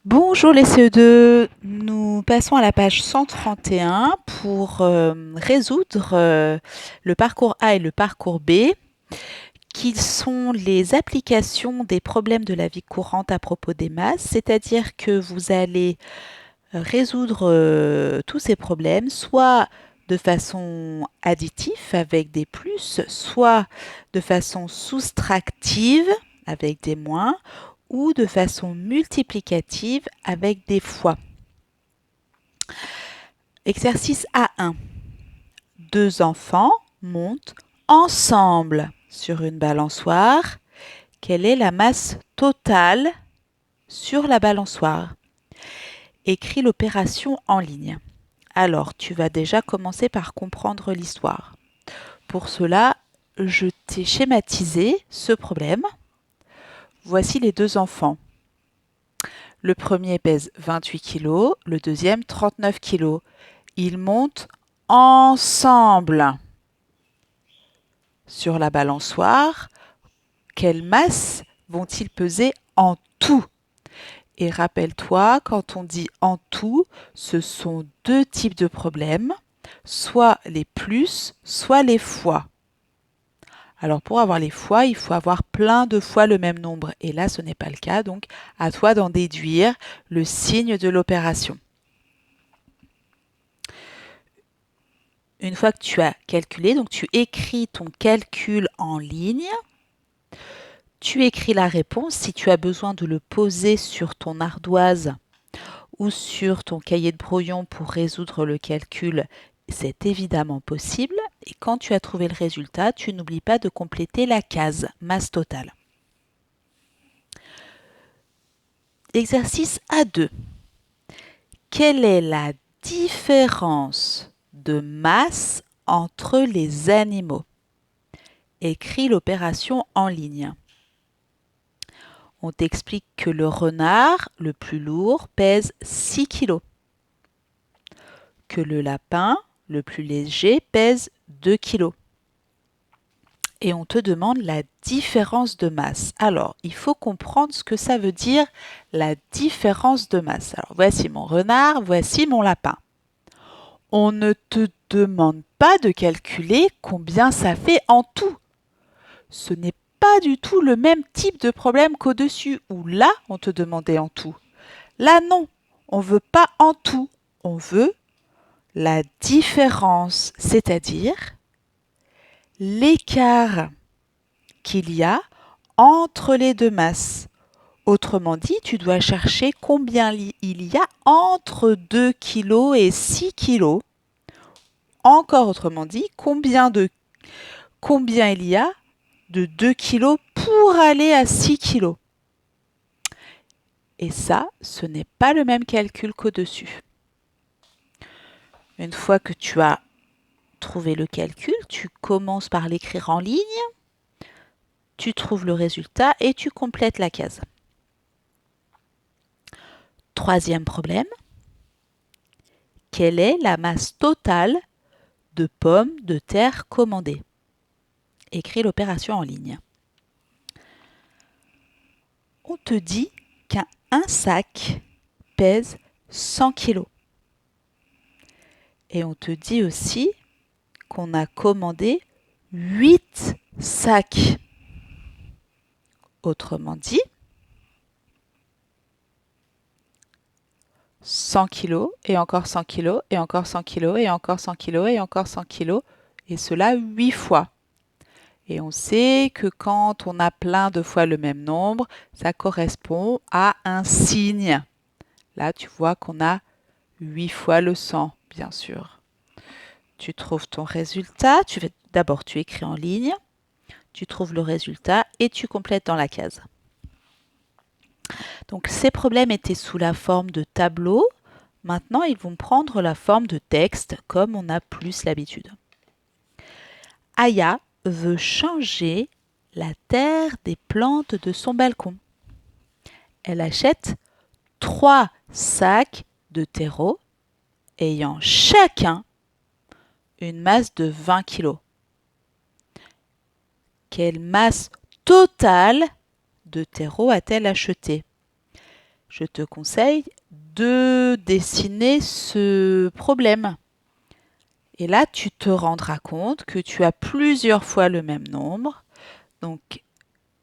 Bonjour les CE2, nous passons à la page 131 pour résoudre le parcours A et le parcours B, qui sont les applications des problèmes de la vie courante à propos des masses, c'est-à-dire que vous allez résoudre tous ces problèmes, soit de façon additive avec des plus, soit de façon soustractive avec des moins, ou de façon multiplicative avec des fois. Exercice A1. Deux enfants montent ensemble sur une balançoire. Quelle est la masse totale sur la balançoire? Écris l'opération en ligne. Alors, tu vas déjà commencer par comprendre l'histoire. Pour cela, je t'ai schématisé ce problème. Voici les deux enfants. Le premier pèse 28 kg, le deuxième 39 kg. Ils montent ensemble sur la balançoire. Quelle masse vont-ils peser en tout? Et rappelle-toi, quand on dit en tout, ce sont deux types de problèmes, soit les plus, soit les fois. Alors pour avoir les fois, il faut avoir plein de fois le même nombre. Et là, ce n'est pas le cas, donc à toi d'en déduire le signe de l'opération. Une fois que tu as calculé, donc tu écris ton calcul en ligne. Tu écris la réponse. Si tu as besoin de le poser sur ton ardoise ou sur ton cahier de brouillon pour résoudre le calcul, c'est évidemment possible. Et quand tu as trouvé le résultat, tu n'oublies pas de compléter la case masse totale. Exercice A2. Quelle est la différence de masse entre les animaux? Écris l'opération en ligne. On t'explique que le renard, le plus lourd, pèse 6 kg. Que le lapin, le plus léger, pèse 2 kg. Et on te demande la différence de masse. Alors, il faut comprendre ce que ça veut dire, la différence de masse. Alors, voici mon renard, voici mon lapin. On ne te demande pas de calculer combien ça fait en tout. Ce n'est pas du tout le même type de problème qu'au-dessus, où là, on te demandait en tout. Là, non, on ne veut pas en tout, on veut la différence, c'est-à-dire l'écart qu'il y a entre les deux masses. Autrement dit, tu dois chercher combien il y a entre 2 kg et 6 kg. Encore autrement dit, combien il y a de 2 kg pour aller à 6 kg. Et ça, ce n'est pas le même calcul qu'au-dessus. Une fois que tu as trouvé le calcul, tu commences par l'écrire en ligne, tu trouves le résultat et tu complètes la case. Troisième problème. Quelle est la masse totale de pommes de terre commandées? Écris l'opération en ligne. On te dit qu'un sac pèse 100 kg. Et on te dit aussi qu'on a commandé 8 sacs. Autrement dit, 100 kg et encore 100 kg et encore 100 kg et encore 100 kg et encore 100 kg, et cela 8 fois. Et on sait que quand on a plein de fois le même nombre, ça correspond à un signe. Là, tu vois qu'on a 8 fois le 100, bien sûr. Tu trouves ton résultat. D'abord, tu écris en ligne, tu trouves le résultat et tu complètes dans la case. Donc, ces problèmes étaient sous la forme de tableau. Maintenant, ils vont prendre la forme de texte, comme on a plus l'habitude. Aya veut changer la terre des plantes de son balcon. Elle achète 3 sacs de terreau ayant chacun une masse de 20 kg. Quelle masse totale de terreau a-t-elle acheté? je te conseille de dessiner ce problème. Et là, tu te rendras compte que tu as plusieurs fois le même nombre. Donc,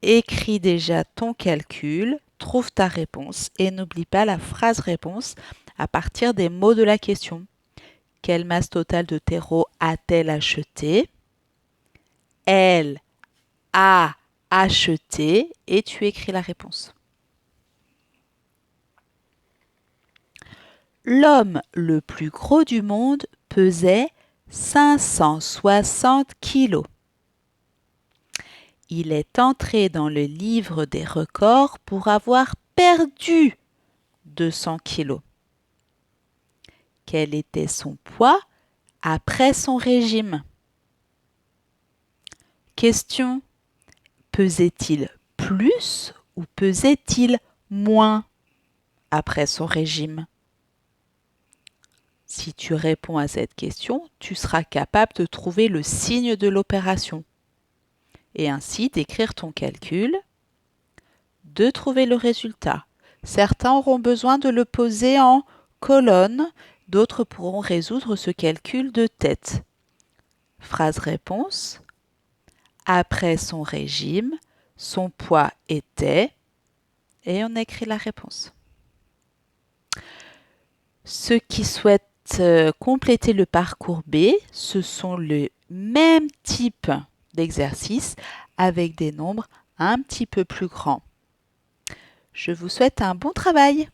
écris déjà ton calcul, trouve ta réponse et n'oublie pas la phrase réponse à partir des mots de la question. Quelle masse totale de terreau a-t-elle acheté? Elle a acheté et tu écris la réponse. L'homme le plus gros du monde pesait 560 kilos. Il est entré dans le livre des records pour avoir perdu 200 kilos. Quel était son poids après son régime? Question: pesait-il plus ou pesait-il moins après son régime? Si tu réponds à cette question, tu seras capable de trouver le signe de l'opération et ainsi d'écrire ton calcul, de trouver le résultat. Certains auront besoin de le poser en colonne, d'autres pourront résoudre ce calcul de tête. Phrase-réponse: après son régime, son poids était, et on écrit la réponse. Ceux qui souhaitent compléter le parcours B, ce sont le même type d'exercice avec des nombres un petit peu plus grands. Je vous souhaite un bon travail.